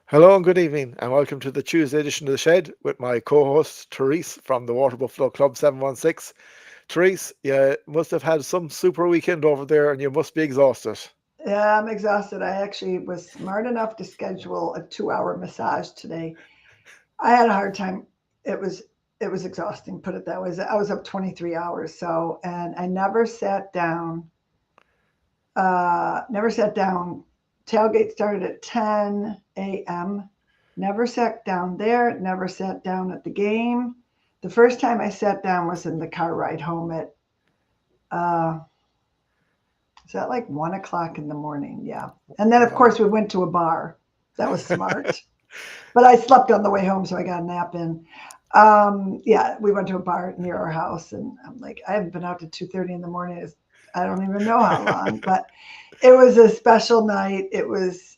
Hello and good evening, and welcome to the Tuesday edition of The Shed with my co-host Therese from the Water Buffalo Club 716. Therese, you must have had some super weekend over there and you must be exhausted. Yeah, I'm exhausted. I actually was smart enough to schedule a 2-hour massage today. I had a hard time. It was it was exhausting, put it that way. I was up 23 hours, so and I never sat down. Never sat down. Tailgate started at 10 a.m. Never sat down there. Never sat down at the game. The first time I sat down was in the car ride home at uh, is that like 1 o'clock in the morning? Yeah. And then, of Wow. course, we went to a bar. That was smart. But I slept on the way home, so I got a nap in. Yeah, we went to a bar near our house, and I'm like, I haven't been out to 2:30 in the morning. I don't even know how long, but it was a special night. It was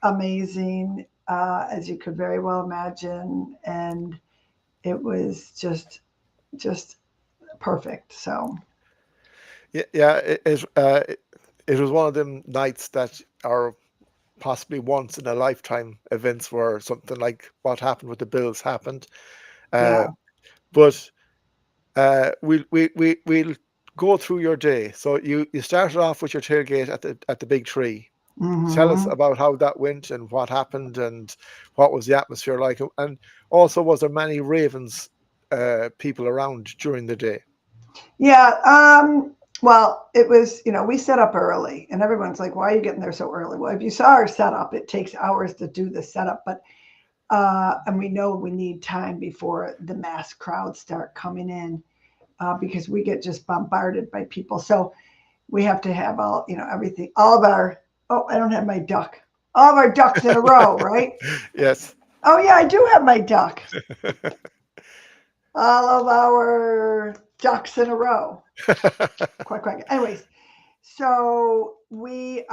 amazing, as you could very well imagine, and it was just perfect. So Yeah, it was one of them nights that are possibly once in a lifetime events where something like what happened with the Bills happened. Uh, yeah. but we'll go through your day. So you started off with your tailgate at the big tree. Tell us hmm about how that went and what happened and what was the atmosphere like, and also was there many Ravens people around during the day? Yeah. Well, it was, we set up early and everyone's like, why are you getting there so early? Well, if you saw our setup, it takes hours to do the setup, but, and we know we need time before the mass crowds start coming in, because we get just bombarded by people. So we have to have everything, oh, I don't have my duck, all of our ducks in a row, right? Yes. Oh yeah, I do have my duck. All of our ducks in a row. Quack, quack. Anyways, so we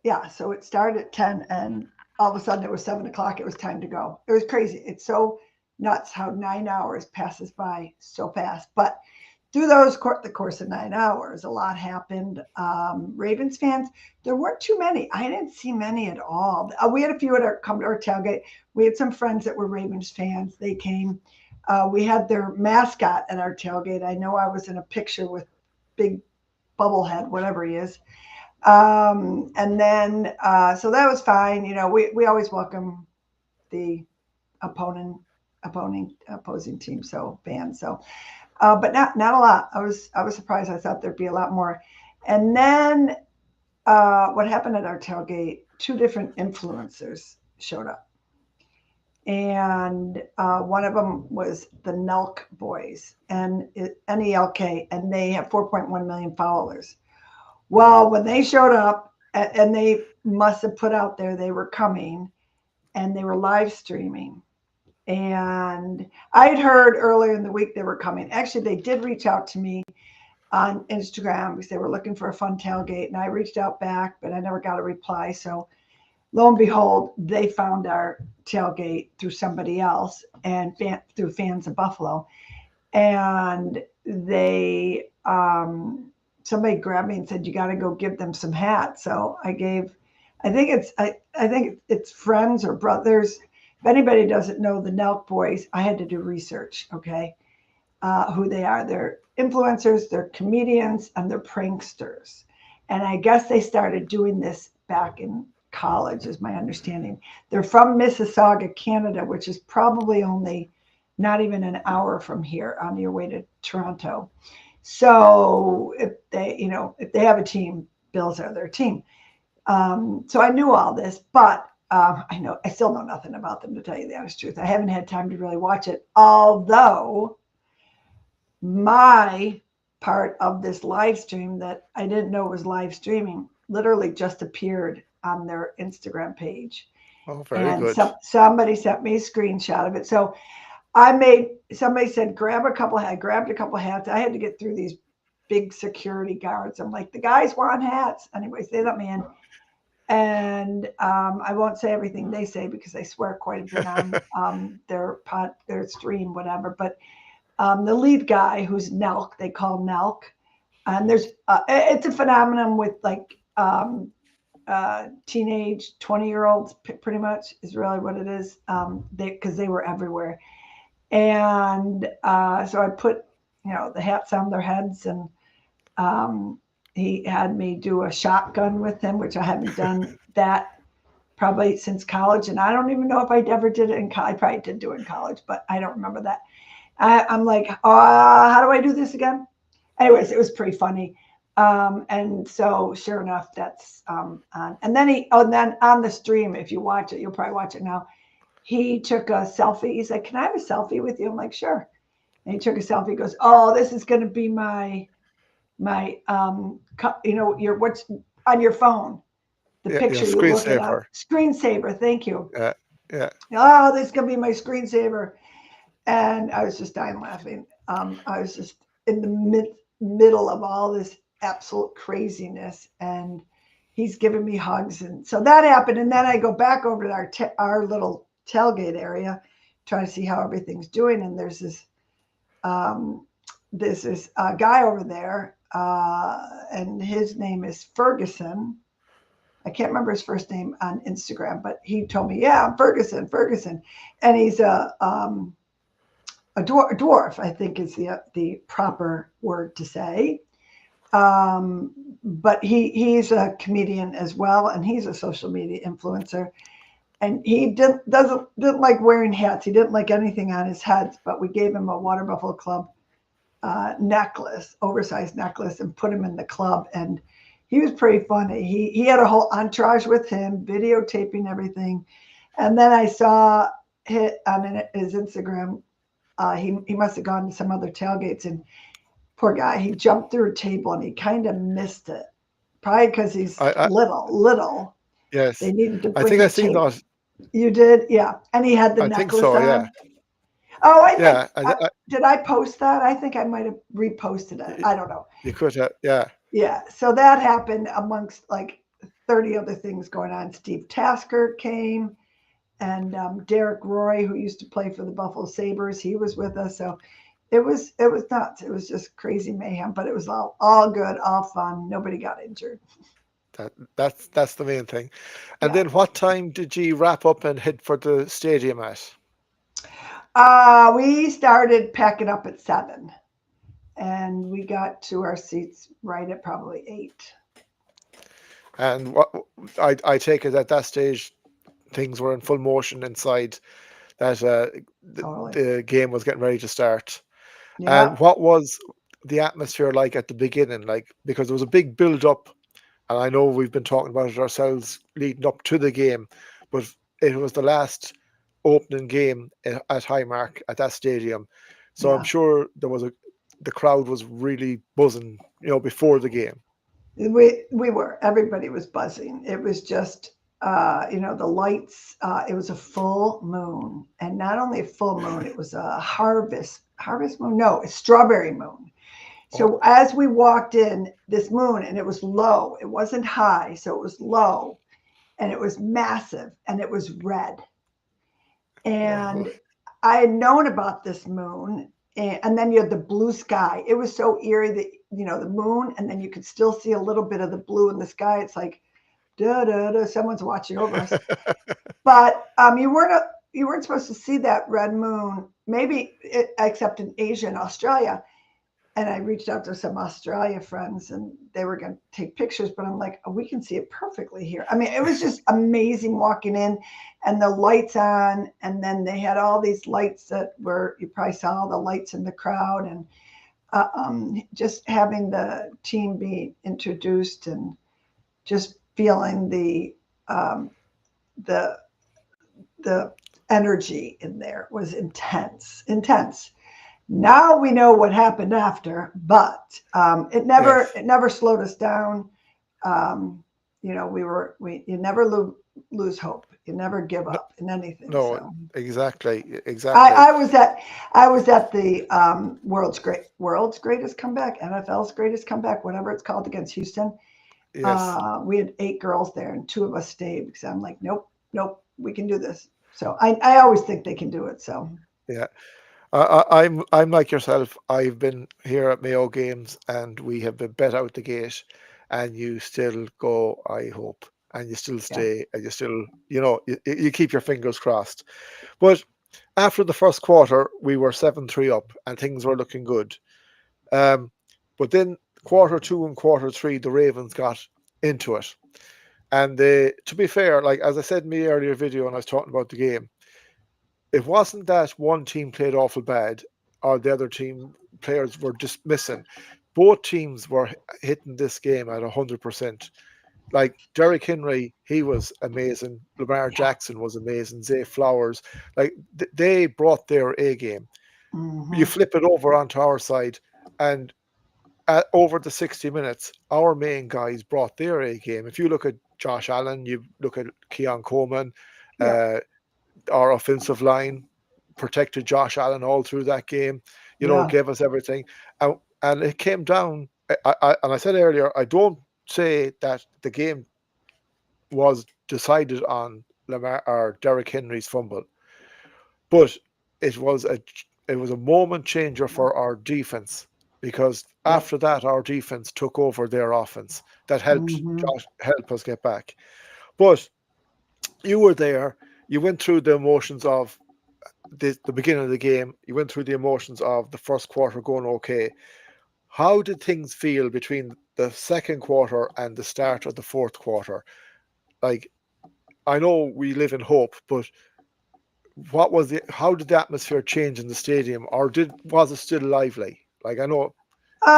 yeah, so it started at 10 and all of a sudden it was 7 o'clock. It was time to go. It was crazy. It's so nuts how 9 hours passes by so fast. But through the course of 9 hours, a lot happened. Ravens fans, there weren't too many. I didn't see many at all. We had a few come to our tailgate. We had some friends that were Ravens fans. They came. We had their mascot at our tailgate. I know I was in a picture with big bubblehead, whatever he is. And then, so that was fine. We always welcome the opponent, opposing team, so fans. So, but not a lot. I was surprised. I thought there'd be a lot more. And then, what happened at our tailgate? Two different influencers showed up, and one of them was the Nelk Boys, and NELK, and they have 4.1 million followers. Well, when they showed up, and they must have put out there they were coming, and they were live streaming. And I had heard earlier in the week they were coming. Actually, they did reach out to me on Instagram because they were looking for a fun tailgate, and I reached out back, but I never got a reply. So lo and behold, they found our tailgate through somebody else and through fans of Buffalo, and they somebody grabbed me and said you got to go give them some hats. So I gave. I think it's friends or brothers. If anybody doesn't know the Nelk Boys, I had to do research. Okay, who they are? They're influencers, they're comedians, and they're pranksters. And I guess they started doing this back in college, is my understanding. They're from Mississauga, Canada, which is probably only not even an hour from here on your way to Toronto. So if they have a team, Bills are their team. So I knew all this, but I still know nothing about them, to tell you the honest truth. I haven't had time to really watch it. Although my part of this live stream that I didn't know was live streaming literally just appeared on their Instagram page. Oh, very And good. somebody sent me a screenshot of it. So I made somebody said grab a couple. I grabbed a couple of hats. I had to get through these big security guards. I'm like, the guys want hats. Anyways, they let me in, and I won't say everything they say because they swear quite a bit on their stream, whatever. But the lead guy, who's Nelk, they call Nelk, and there's it's a phenomenon with like teenage 20-year-olds, pretty much is really what it is. Because they were everywhere, and so I put the hats on their heads, and um, he had me do a shotgun with him, which I haven't done that probably since college, and I don't even know if I ever did it in college. I probably did do it in college, but I don't remember that. I'm like, how do I do this again? Anyways, it was pretty funny. And so sure enough, that's on. And then and then on the stream, if you watch it, you'll probably watch it now. He took a selfie. He's like, "Can I have a selfie with you?" I'm like, "Sure." And he took a selfie. He goes, "Oh, this is going to be my your what's on your phone, the Yeah, picture you look it up, screensaver. screensaver. Thank you. Yeah, yeah. Oh, this is going to be my screensaver." And I was just dying laughing. I was just in the middle of all this absolute craziness, and he's giving me hugs, and so that happened. And then I go back over to our little tailgate area, try to see how everything's doing. And um, there's this guy over there, and his name is Ferguson. I can't remember his first name on Instagram, but he told me, "Yeah, I'm Ferguson, Ferguson," and he's a dwarf, I think is the proper word to say. Um, but he's a comedian as well, and he's a social media influencer. And he didn't like wearing hats. He didn't like anything on his head. But we gave him a Water Buffalo Club necklace, oversized necklace, and put him in the club. And he was pretty funny. He had a whole entourage with him, videotaping everything. And then I saw hit on his Instagram. He must have gone to some other tailgates, and poor guy, he jumped through a table and he kind of missed it. Probably because he's I little. They yes. needed to I bring think I the seen tape. that. You did, yeah. And he had the I think necklace so. Yeah, on. Oh, yeah. did I post that? I think I might have reposted it. Y- I don't know. you could have. Yeah. Yeah. So that happened amongst like 30 other things going on. Steve Tasker came, and Derek Roy, who used to play for the Buffalo Sabres, he was with us. So it was nuts. It was just crazy mayhem, but it was all good, all fun. Nobody got injured. That's the main thing. And Yeah. then, what time did you wrap up and head for the stadium at? We started packing up at 7, and we got to our seats right at probably 8. And what I take it at that stage, things were in full motion inside. That Totally. the game was getting ready to start. Yeah. And what was the atmosphere like at the beginning? Like, because there was a big build up, and I know we've been talking about it ourselves leading up to the game, but it was the last opening game at Highmark at that stadium, so I'm Yeah. sure the crowd was really buzzing, before the game. We were. Everybody was buzzing. It was just the lights. It was a full moon, and not only a full moon, it was a harvest moon. No, a strawberry moon. Oh, So as we walked in, this moon, and it was low. It wasn't high, so it was low, and it was massive, and it was red. wow. And I had known about this moon, and then you had the blue sky. It was so eerie that the moon, and then you could still see a little bit of the blue in the sky. It's like, da da da, someone's watching over us. But you weren't supposed to see that red moon, maybe except in Asia and Australia. And I reached out to some Australia friends, and they were going to take pictures, but I'm like, oh, we can see it perfectly here. I mean, it was just amazing walking in, and the lights on, and then they had all these lights that were, you probably saw all the lights in the crowd, and just having the team be introduced, and just feeling um, the the energy in there was intense, intense. Now we know what happened after, but it Yes. never it never slowed us down. We you never lose hope. You never give No, up in anything. no, So exactly, I, exactly. I was at I was at the world's greatest comeback, NFL's greatest comeback, whatever it's called, against Houston. Yes. We had 8 girls there, and 2 of us stayed because I'm like, nope, nope, we can do this. So I always think they can do it. So Yeah. I'm like yourself. I've been here at Mayo games, and we have been bet out the gate, and you still go, I hope. and you still Yeah. stay, and you still, you keep your fingers crossed. But after the first quarter, we were 7-3 up, and things were looking good. Um, but then quarter two and quarter three, the Ravens got into it. And to be fair, like as I said in the earlier video when I was talking about the game, it wasn't that one team played awful bad or the other team players were just missing. Both teams were hitting this game at 100%. Like Derrick Henry, he was amazing. Lamar Yeah. Jackson was amazing. Zay Flowers, like they brought their A game. You Hmm. flip it over onto our side, and over the 60 minutes, our main guys brought their A game. If you look at Josh Allen, you look at Keon Coleman, Yep. uh, our offensive line protected Josh Allen all through that game, Yeah. gave us everything. And it came down, and I said earlier, I don't say that the game was decided on Lamar or Derrick Henry's fumble, but it was a it was a moment changer for our defense because Yep. after that our defense took over their offense. That helped Hmm. Josh help us get back. But you were there. You went through the emotions of the beginning of the game. You went through the emotions of the first quarter going okay. How did things feel between the second quarter and the start of the fourth quarter? Like I know we live in hope, but what was the how did the atmosphere change in the stadium, or did was it still lively? Like I know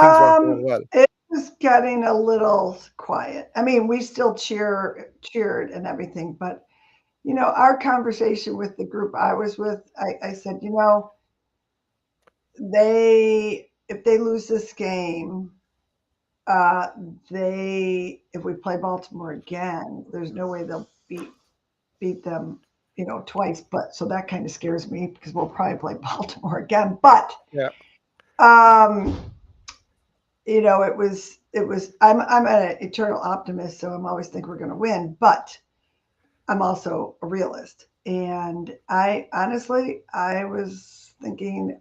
things weren't going well. It was getting a little quiet. I mean, we still cheered and everything, but our conversation with the group I was with, I said, they if they lose this game, uh, if we play Baltimore again, there's no way they'll beat them, twice. But so that kind of scares me because we'll probably play Baltimore again. But Yeah, um, I'm an eternal optimist, so I'm always think we're going to win. But I'm also a realist, and I was thinking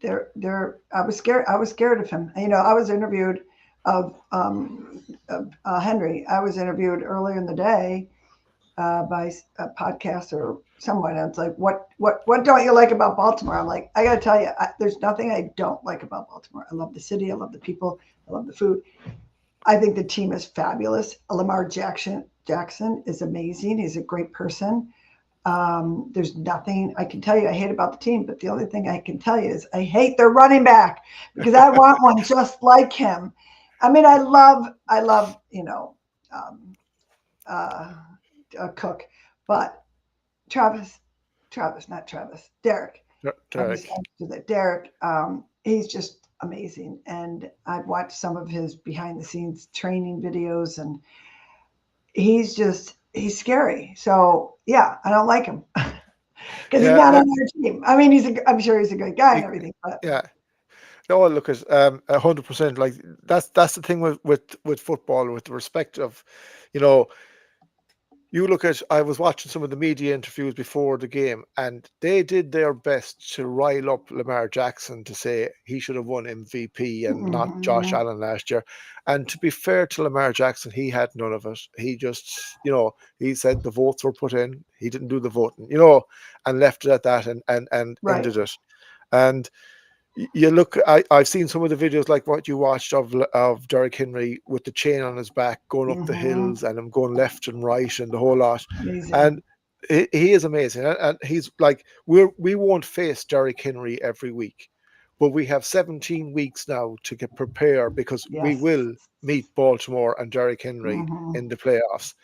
I was scared. I was scared of him. I was interviewed of Henry. I was interviewed earlier in the day by a podcast or someone. And it's like, what don't you like about Baltimore? I'm like, I got to tell you, there's nothing I don't like about Baltimore. I love the city. I love the people. I love the food. I think the team is fabulous. Lamar Jackson is amazing. He's a great person. There's nothing I can tell you I hate about the team, but the only thing I can tell you is I hate their running back because I want one just like him. I mean, I love, um, uh, Cook, but Travis, not Travis, Derek. Derek. I do that. Derek, he's just amazing, and I've watched some of his behind the scenes training videos, and he's scary. So yeah, I don't like him because he's Yeah, not on our team. I mean, I'm sure he's a good guy and he- everything, but yeah. No, look at 100%. Like that's the thing with football, with the respect of, you know, you look at, I was watching some of the media interviews before the game, and they did their best to rile up Lamar Jackson to say he should have won MVP and not Josh mhm, Allen last year. And to be fair to Lamar Jackson, he had none of it. He just, he said the votes were put in, he didn't do the voting, and left it at that and right. ended it. And you look, I've seen some of the videos like what you watched of Derrick Henry with the chain on his back going up the Hmm. hills and him going left and right and the whole lot. Amazing. And he is amazing. And he's like, we won't face Derrick Henry every week, but we have 17 weeks now to get prepared because we Yes. will meet Baltimore and Derrick Henry Hmm. in the playoffs.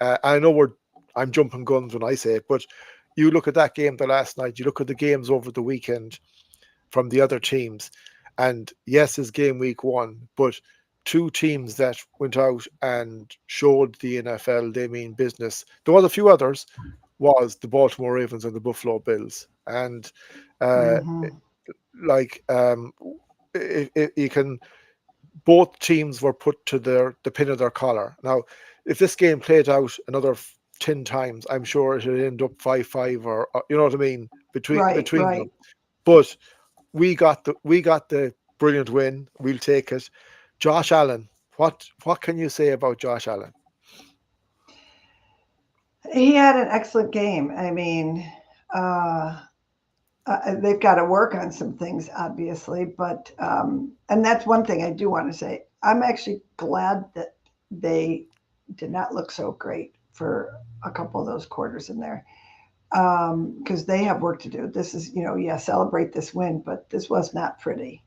I know I'm jumping guns when I say it, but you look at that game the last night, you look at the games over the weekend from the other teams. And yes, it's game week one, but two teams that went out and showed the NFL they mean business. There was a few others, was the Baltimore Ravens and the Buffalo Bills. And uh, Hmm. like you can, both teams were put to the pin of their collar. Now, if this game played out another 10 times, I'm sure it would end up 5-5 or you know what I mean Right, between them. right. But we got the brilliant win. We'll take it. Josh Allen. What can you say about Josh Allen? He had an excellent game. I mean, uh, they've got to work on some things, obviously, but and that's one thing I do want to say. I'm actually glad that they did not look so great for a couple of those quarters in there because they have work to do. This is, yeah, celebrate this win, but this was not pretty,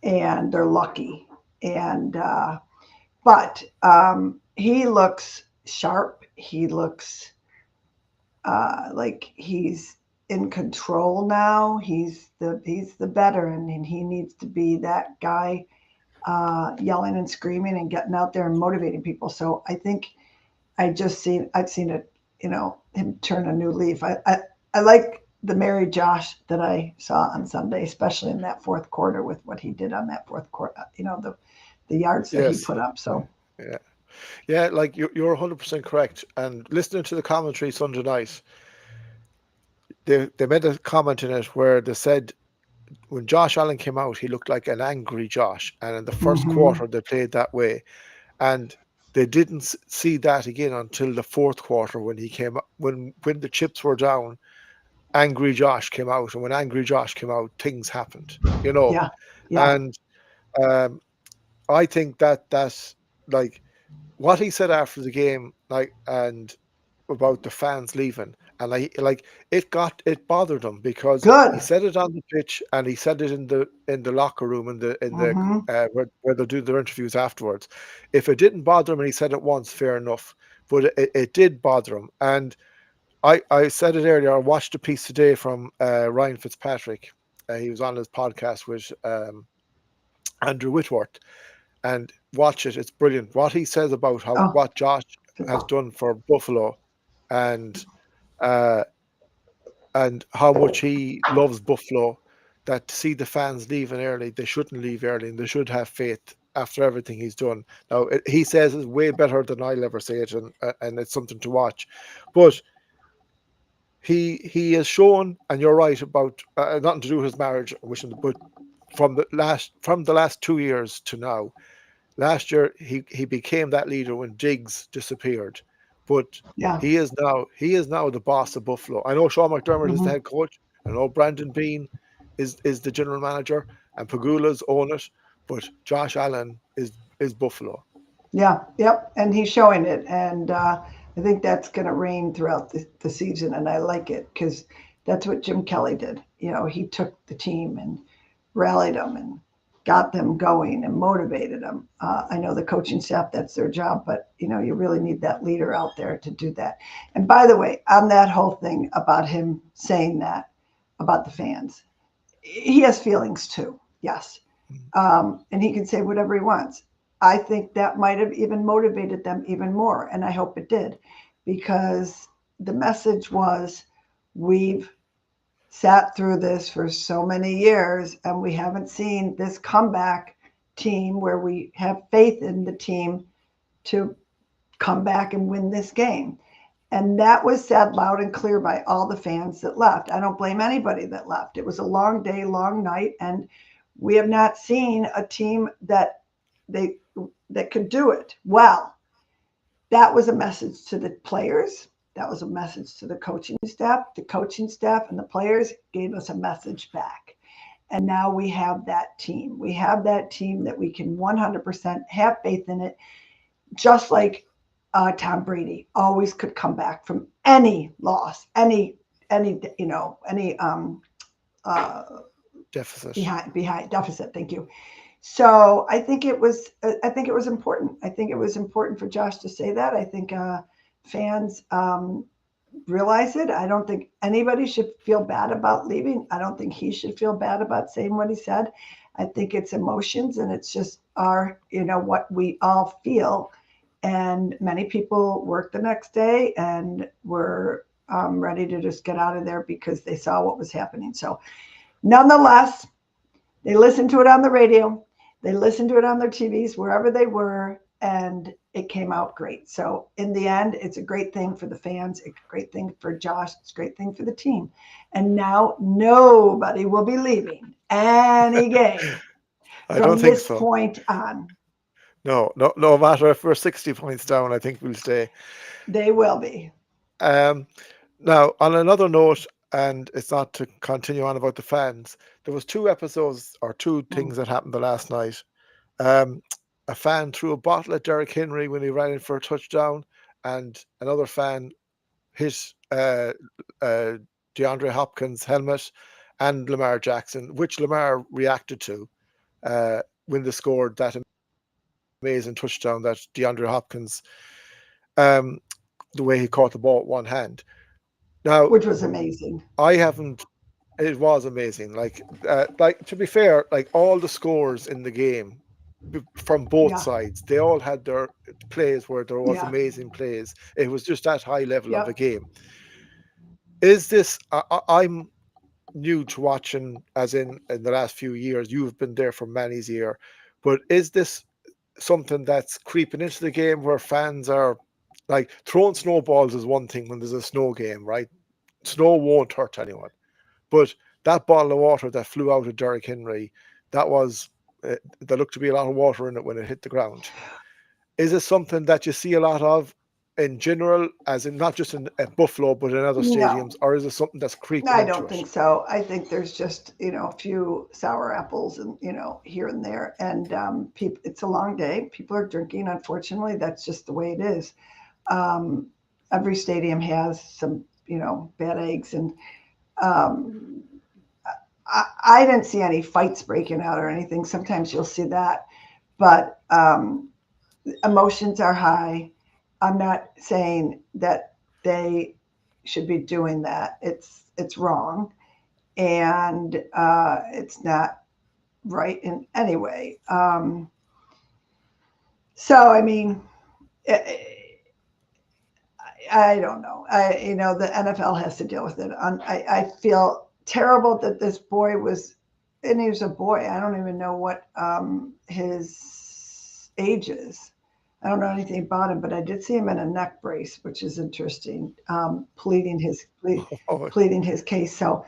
and they're lucky. And but he looks sharp. He looks like he's in control now. He's the veteran, and he needs to be that guy yelling and screaming and getting out there and motivating people. So I think I've seen it, him turn a new leaf. I like the Mary Josh that I saw on Sunday, especially in that fourth quarter with what he did on that fourth quarter. The yards that he Yes. put up. So Yeah. Yeah, like you're 100% correct. And listening to the commentary Sunday night, they made a comment in it where they said when Josh Allen came out, he looked like an angry Josh. And in the first hmm quarter, they played that way. And they didn't see that again until the fourth quarter when he came up, when the chips were down. Angry Josh came out, and when Angry Josh came out, things happened, you know. yeah, yeah, And um, I think that's like what he said after the game, like and about the fans leaving, and it bothered him because he good. said it on the pitch and he said it in the locker room in the hmm where they'll do their interviews afterwards. If it didn't bother him and he said it once, fair enough, but it did bother him. And I said it earlier. I watched a piece today from Ryan Fitzpatrick. He was on his podcast with Andrew Whitworth, and watch it. It's brilliant. What he says about how Oh, what Josh has done for Buffalo, and uh, and how much he loves Buffalo. That to see the fans leaving early, they shouldn't leave early, and they should have faith after everything he's done. Now he says it's way better than I'll ever say it, and it's something to watch. But he has shown, and you're right about nothing to do with his marriage, wishing, but from the last 2 years to now. Last year, he became that leader when Diggs disappeared, but yeah. he is now the boss of Buffalo. I know Sean McDermott is the hmm head coach. I know Brandon Bean is the general manager, and Pagula's own it. But Josh Allen is Buffalo. Yeah, yep, and he's showing it, and I think that's going to reign throughout the season, and I like it because that's what Jim Kelly did. He took the team and rallied them and got them going and motivated them. I know the coaching staff, that's their job, but you really need that leader out there to do that. And by the way, on that whole thing about him saying that about the fans, he has feelings too. Yes, and he can say whatever he wants. I think that might have even motivated them even more, and I hope it did, because the message was, we've sat through this for so many years, and we haven't seen this comeback team where we have faith in the team to come back and win this game. And that was said loud and clear by all the fans that left. I don't blame anybody that left. It was a long day, long night, and we have not seen a team they that could do it well. That was a message to the players. That was a message to the coaching staff. The coaching staff and the players gave us a message back. And now we have that team. We have that team that we can 100% have faith in it, just like Tom Brady always could come back from any loss, any uh, Deficit. behind deficit. Thank you. So I think it was important. I think it was important for Josh to say that. I think fans realize it. I don't think anybody should feel bad about leaving. I don't think he should feel bad about saying what he said. I think it's emotions, and it's just what we all feel. And many people worked the next day and were ready to just get out of there because they saw what was happening. So nonetheless, they listened to it on the radio, they listened to it on their TVs, wherever they were, and it came out great. So in the end, it's a great thing for the fans, it's a great thing for Josh, it's a great thing for the team. And now nobody will be leaving any game I don't from think this so. point on. No, no, no matter if we're 60 points down, I think we'll stay. They will be. Um, Now, on another note, and it's not to continue on about the fans, there was two episodes or two Mm. things that happened the last night. Um, a fan threw a bottle at Derrick Henry when he ran in for a touchdown, and another fan hit uh, DeAndre Hopkins' helmet and Lamar Jackson, which Lamar reacted to when they scored that amazing touchdown that DeAndre Hopkins, um, the way he caught the ball with one hand. Now, Which was amazing. I haven't. It was amazing. Like to be fair, like all the scores in the game from both Yeah. sides, they all had their plays where there was Yeah. amazing plays. It was just that high level of a Yep. game. Is this? I'm new to watching, as in the last few years. You've been there for many years, but is this something that's creeping into the game where fans are like throwing snowballs is one thing when there's a snow game, right? Snow won't hurt anyone. But that bottle of water that flew out of Derrick Henry, that was there looked to be a lot of water in it when it hit the ground. Is it something that you see a lot of in general, as in not just in at Buffalo but in other No, stadiums, or is it something that's creeping I into don't it? think so. I think there's just, a few sour apples and, here and there. And people, it's a long day. People are drinking. Unfortunately, that's just the way it is. Um, every stadium has some, bad eggs. And um, I didn't see any fights breaking out or anything. Sometimes you'll see that. But emotions are high. I'm not saying that they should be doing that. It's wrong, and it's not right in any way. So I mean, I don't know. The NFL has to deal with it. I feel terrible that this boy was, and he was a boy. I don't even know what his age is. I don't know anything about him, but I did see him in a neck brace, which is interesting, Oh, pleading his case. So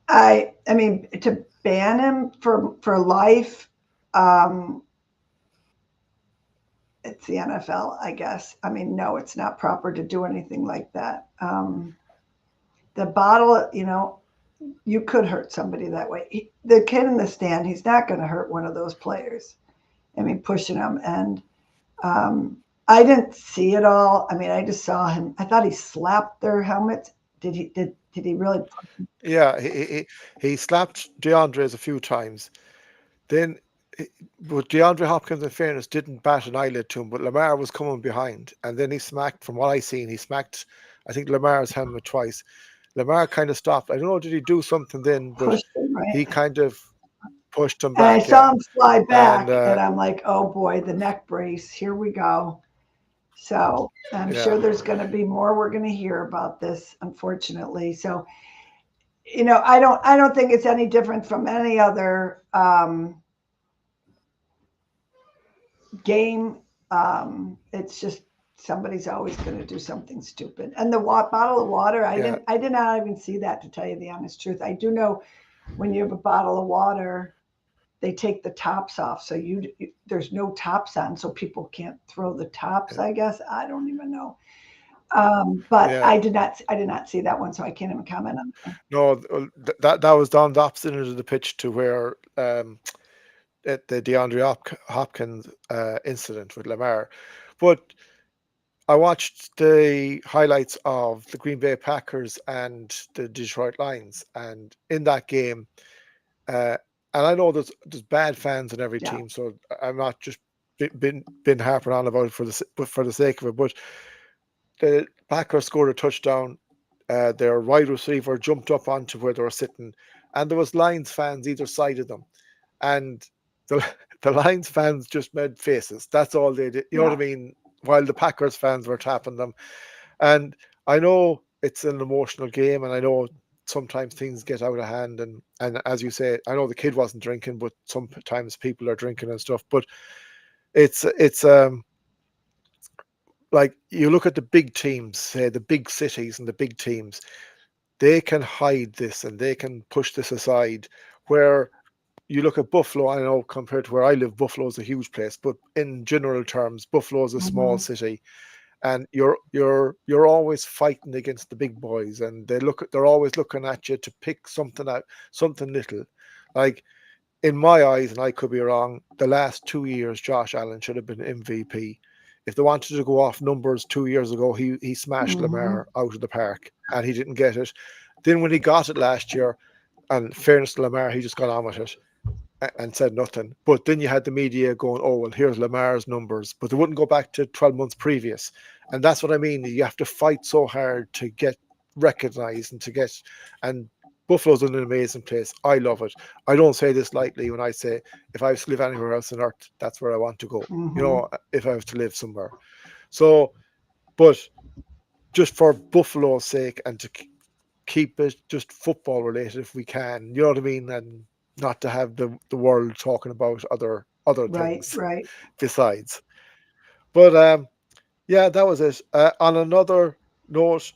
I mean, to ban him for life, um, it's the NFL, I guess. I mean, no, it's not proper to do anything like that. The bottle, you could hurt somebody that way. The kid in the stand, he's not going to hurt one of those players. I mean, pushing him. And um, I didn't see it all. I mean, I just saw him. I thought he slapped their helmets. Did he really? yeah, he slapped DeAndre's a few times. Then, eh, but DeAndre Hopkins, in fairness, didn't bat an eyelid to him. But Lamar was coming behind, and then he smacked. From what I seen, he smacked. I think Lamar's helmet twice. Lamar kind of stopped. I don't know, did he do something then? But Pushed him, right? he kind of pushed him And I back. Yeah, saw him fly and back, and I'm like, oh boy, the neck brace. Here we go. So I'm yeah, sure there's going to be more we're going to hear about this, unfortunately. So I don't think it's any different from any other game. It's just somebody's always going to do something stupid. And the bottle of water, yeah, I did not even see that, to tell you the honest truth. I do know when you have a bottle of water, they take the tops off, so there's no tops on, so people can't throw the tops. I guess I don't even know. But yeah. I did not see that one, so I can't even comment on that. No, that was down the opposite end of the pitch to where the DeAndre Hopkins incident with Lamar. But I watched the highlights of the Green Bay Packers and the Detroit Lions, and in that game, uh, and I know there's bad fans in every Yeah. team, so I'm not just been harping on about it for the sake of it. But the Packers scored a touchdown. Their wide receiver jumped up onto where they were sitting, and there was Lions fans either side of them, and the the Lions fans just made faces. That's all they did. You know what I Yeah. mean? While the Packers fans were tapping them, and I know it's an emotional game, and I know sometimes things get out of hand, and as you say, I know the kid wasn't drinking, but sometimes people are drinking and stuff. But it's like you look at the big teams, say the big cities and the big teams, they can hide this and they can push this aside. Where you look at Buffalo, I know compared to where I live, Buffalo is a huge place, but in general terms, Buffalo is a small Hmm. city, and you're always fighting against the big boys, and they're always looking at you to pick something out, something little. Like in my eyes, and I could be wrong, the last 2 years Josh Allen should have been MVP. If they wanted to go off numbers 2 years ago, he smashed Mm-hmm. Lamar out of the park, and he didn't get it. Then when he got it last year, and fairness to Lamar, he just got on with it and said nothing. But then you had the media going, "Oh well, here's Lamar's numbers," but they wouldn't go back to 12 months previous, and that's what I mean. You have to fight so hard to get recognised and to get. And Buffalo's an amazing place. I love it. I don't say this lightly when I say if I was to live anywhere else on earth, that's where I want to go. Mm-hmm. If I was to live somewhere. So, but just for Buffalo's sake and to keep it just football related if we can. You know what I mean? And not to have the world talking about other Right, things right. besides. But yeah, that was it. On another note,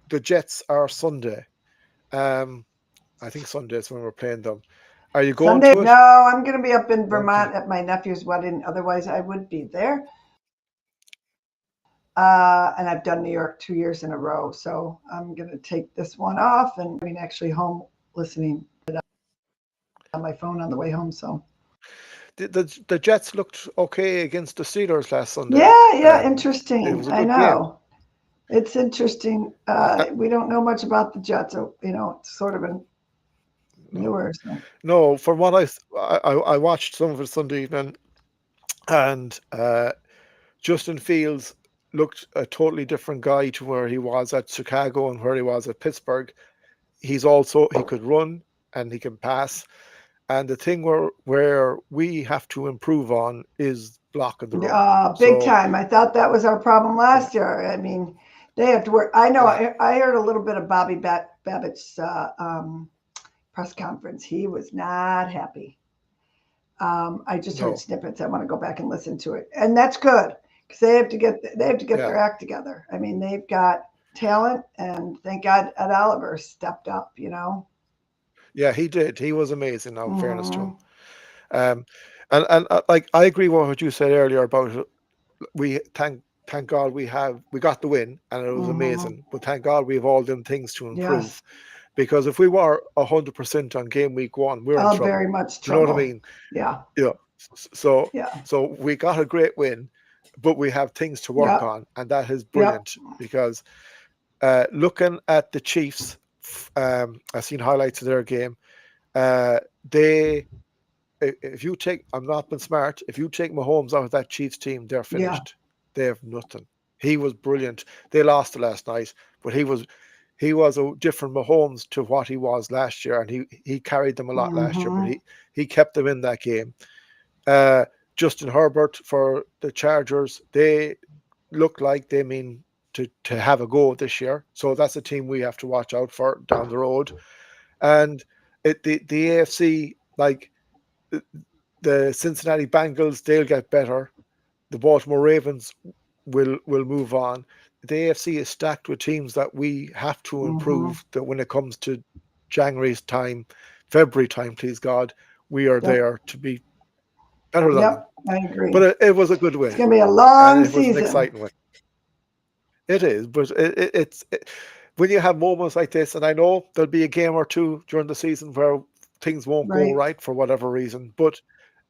the Jets are Sunday. Um, I think Sunday is when we're playing them. Are you going Sunday, to no, it? I'm going to be up in Okay. Vermont at my nephew's wedding. Otherwise, I would be there. And I've done New York 2 years in a row. So I'm going to take this one off and I'm actually home listening on my phone on the way home. So The Jets looked okay against the Steelers last Sunday. yeah, yeah, It interesting. was a I good game. know. It's interesting. Uh, We don't know much about the Jets. So, it's sort of a no, newer. So. no. From what I watched some of it Sunday evening, and Justin Fields looked a totally different guy to where he was at Chicago and where he was at Pittsburgh. He could run and he can pass. And the thing where we have to improve on is blocking the run. Big So time. I thought that was our problem yeah, last year. I mean, they have to work. I know. yeah, I heard a little bit of Bobby Babbitt's press conference. He was not happy. I just heard no, snippets. I want to go back and listen to it, and that's good because they have to get yeah, their act together. I mean, they've got talent, and thank God Ed Oliver stepped up. yeah. He did. He was amazing. Now, in fairness to Hmm. him, um, and like I agree with what you said earlier about we thank God we got the win and it was Hmm. amazing. But thank God we have all them things to Yes. improve. Because if we were 100% on game week one, we're in Oh, very trouble. much Do you know what I trouble. mean? Yeah. Yeah. So Yeah. so we got a great win, but we have things to work Yep. on, and that is Yep. brilliant because looking at the Chiefs, I've seen highlights of their game. Uh, they if you take, I'm not being smart. If you take Mahomes out of that Chiefs team, they're Yeah. finished. They have nothing. He was brilliant. They lost it last night, but he was a different Mahomes to what he was last year, and he carried them a lot last year. But Hmm. he kept them in that game. Uh, Justin Herbert for the Chargers, they look like they mean to have a go this year. So that's a team we have to watch out for down the road. And the AFC, like the Cincinnati Bengals, they'll get better. The Baltimore Ravens will move on. The AFC is stacked with teams that we have to Hmm. improve. That when it comes to January's time, February time, please God, we are Yep. there to be better than them. Yep. I agree. But it was a good It's win, going to be a and long it was an season. exciting win. It is, but when you have moments like this, and I know there'll be a game or two during the season where things won't go Right. right for whatever reason, but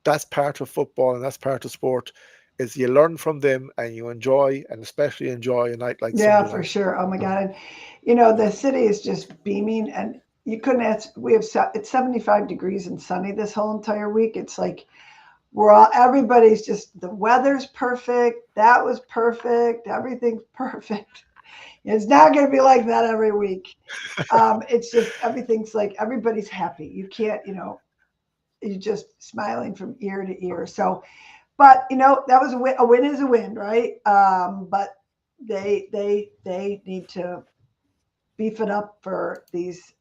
that's part of football and that's part of sport. Is you learn from them and you enjoy, and especially enjoy a night like Yeah, Sunday for night. sure. Oh my God. And, the city is just beaming and you couldn't ask, it's 75 degrees and sunny this whole entire week. It's like everybody's just, the weather's perfect. That was perfect. Everything's perfect. It's not going to be like that every week. It's just, everything's like, everybody's happy. You can't, you're just smiling from ear to ear. So, but that was a win. A win is a win, right? But they need to beef it up for these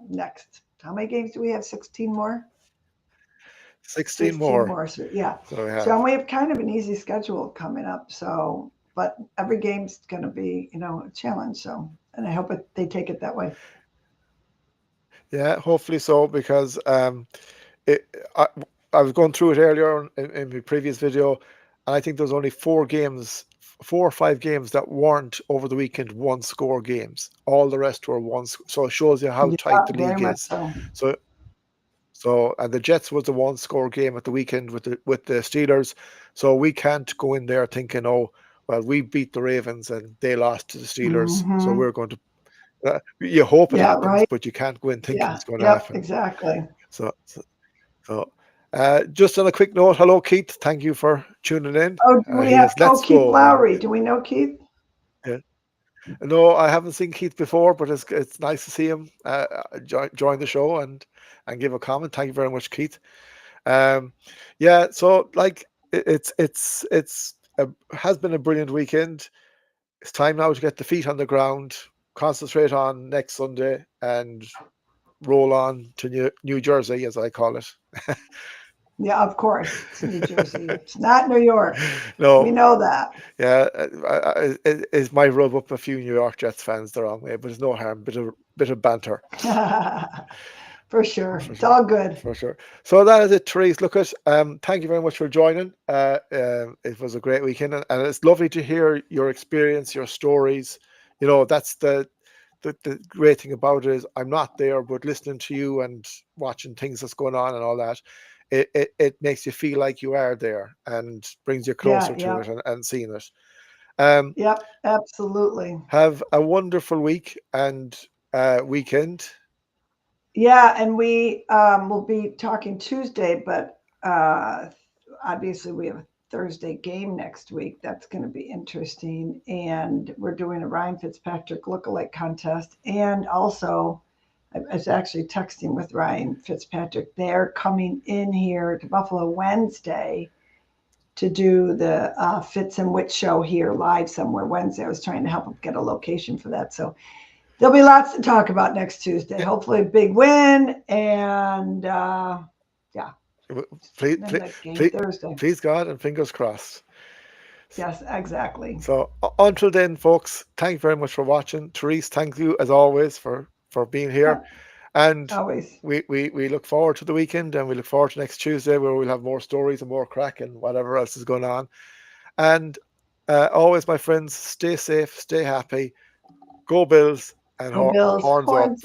next. How many games do we have? 16 more. 16 16 more. more. So yeah. So we So have. and we have kind of an easy schedule coming up. So, but every game's going to be a challenge. So, and I hope they take it that way. Yeah, hopefully so, because it, I, I was going through it earlier in my previous video, and I think there's only 4 games four or five games that weren't over the weekend one score games. All the rest were one. So it shows you how Yeah, tight the very league much is. so. So and the Jets was a one score game at the weekend with the Steelers. So we can't go in there thinking, oh, well, we beat the Ravens and they lost to the Steelers, so Hmm. we're going to. You hope it Yeah, happens, right. but you can't go in thinking Yeah. it's going to Yep. happen. Exactly. So, so, so just on a quick note, hello Keith, thank you for tuning in. Oh, do we He have? has Oh, Let's Keith Go, and Lowry. Do we know Keith? yeah. No, I haven't seen Keith before, but it's nice to see him join the show and give a comment. Thank you very much, Keith. Um, yeah, so like it's has been a brilliant weekend. It's time now to get the feet on the ground, concentrate on next Sunday, and roll on to New Jersey, as I call it. Yeah, of course. It's New Jersey. It's not New York. We No, know that. yeah, it might rub up a few New York Jets fans the wrong way, but it's no harm. Bit of banter. For sure. For It's sure. all good. For sure. So that is it, Therese. Look at thank you very much for joining. It was a great weekend, and it's lovely to hear your experience, your stories. You know, that's the great thing about it is I'm not there, but listening to you and watching things that's going on and all that, it makes you feel like you are there and brings you Yeah, closer to yeah. it and seeing it. Um, Yep, absolutely. have a wonderful week and weekend. Yeah, and we will be talking Tuesday, but obviously we have a Thursday game next week. That's going to be interesting. And we're doing a Ryan Fitzpatrick lookalike contest. And also, I was actually texting with Ryan Fitzpatrick. They're coming in here to Buffalo Wednesday to do the Fitz and Wit show here live somewhere Wednesday. I was trying to help him get a location for that. So there'll be lots to talk about next Tuesday. Yeah, Hopefully, a big win. And yeah, please, then please, the game please, Thursday. please God and fingers crossed. Yes, exactly. So until then, folks, thank you very much for watching. Therese, thank you as always for being here, Yeah, and always. we look forward to the weekend, and we look forward to next Tuesday where we'll have more stories and more crack and whatever else is going on. And always, my friends, stay safe, stay happy, go Bills, and Go Bills. horns up. Horns